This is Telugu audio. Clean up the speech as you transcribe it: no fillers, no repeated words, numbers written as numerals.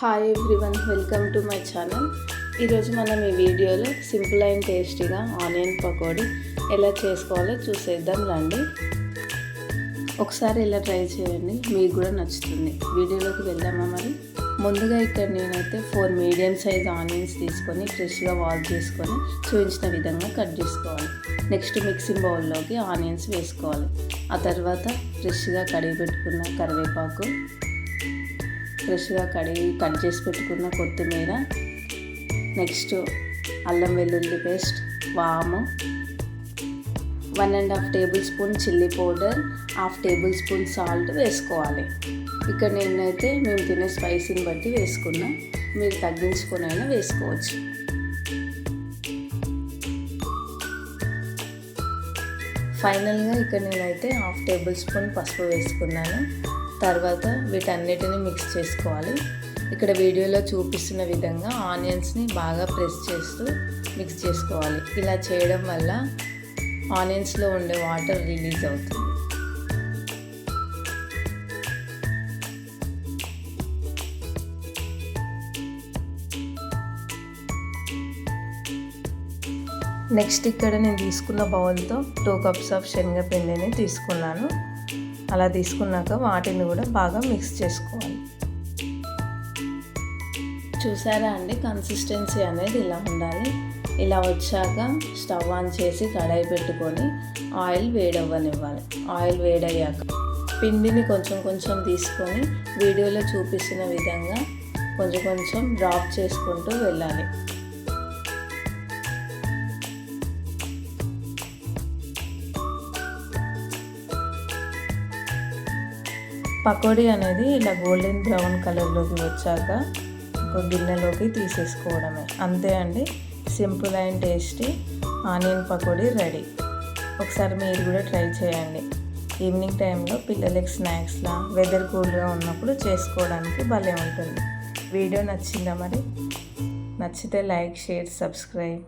Hi everyone, welcome to my channel. ఈరోజు మనం ఈ వీడియోలో సింపుల్ అండ్ టేస్టీగా ఆనియన్ పకోడీ ఎలా చేసుకోవాలో చూసేద్దాం రండి. ఒకసారి ఇలా ట్రై చేయండి, మీకు కూడా నచ్చుతుంది. వీడియోలోకి వెళ్దామా మరి. ముందుగా ఇక్కడ నేనైతే 4 మీడియం సైజ్ ఆనియన్స్ తీసుకొని ఫ్రెష్గా వాష్ చేసుకొని చూపించిన విధంగా కట్ చేసుకోవాలి. నెక్స్ట్ మిక్సింగ్ బౌల్లోకి ఆనియన్స్ వేసుకోవాలి. ఆ తర్వాత ఫ్రెష్గా కడిగి పెట్టుకున్న కరివేపాకు, ఫ్రెష్గా కడిగి కట్ చేసి పెట్టుకున్న కొత్తిమీర, నెక్స్ట్ అల్లం వెల్లుల్లి పేస్ట్, వాము, 1.5 table spoon chilli powder, 1/2 table spoon salt వేసుకోవాలి. ఇక్కడ నేనైతే మేము తినే స్పైసీని బట్టి వేసుకున్నా, మీరు తగ్గించుకొని అయినా వేసుకోవచ్చు. ఫైనల్గా ఇక్కడ నేనైతే 1/2 టేబుల్ స్పూన్ పసుపు వేసుకున్నాను. తర్వాత వీటన్నిటిని మిక్స్ చేసుకోవాలి. ఇక్కడ వీడియోలో చూపిస్తున్న విధంగా ఆనియన్స్ని బాగా ప్రెస్ చేస్తూ మిక్స్ చేసుకోవాలి. ఇలా చేయడం వల్ల ఆనియన్స్లో ఉండే వాటర్ రిలీజ్ అవుతుంది. నెక్స్ట్ ఇక్కడ నేను తీసుకున్న బౌల్తో 2 కప్స్ ఆఫ్ శనగపిండిని తీసుకున్నాను. అలా తీసుకున్నాక వాటిని కూడా బాగా మిక్స్ చేసుకోవాలి. చూసారా అండి, కన్సిస్టెన్సీ అనేది ఇలా ఉండాలి. ఇలా వచ్చాక స్టవ్ ఆన్ చేసి కడాయి పెట్టుకొని ఆయిల్ వేడవ్వనివ్వాలి. ఆయిల్ వేడయ్యాక పిండిని కొంచెం కొంచెం తీసుకొని వీడియోలో చూపిస్తున్న విధంగా కొంచెం కొంచెం డ్రాప్ చేసుకుంటూ వెళ్ళాలి. పకోడీ అనేది ఇలా గోల్డెన్ బ్రౌన్ కలర్లోకి వచ్చాక ఒక గిన్నెలోకి తీసేసుకోవడమే. అంతే అండి, simple and tasty onion pakodi ready. ఒకసారి మీరు కూడా ట్రై చేయండి. ఈవినింగ్ టైంలో పిల్లలకి స్నాక్స్లా, వెదర్ కూల్గా ఉన్నప్పుడు చేసుకోవడానికి భలే ఉంటుంది. వీడియో నచ్చిందా మరి? నచ్చితే లైక్, షేర్, సబ్స్క్రైబ్.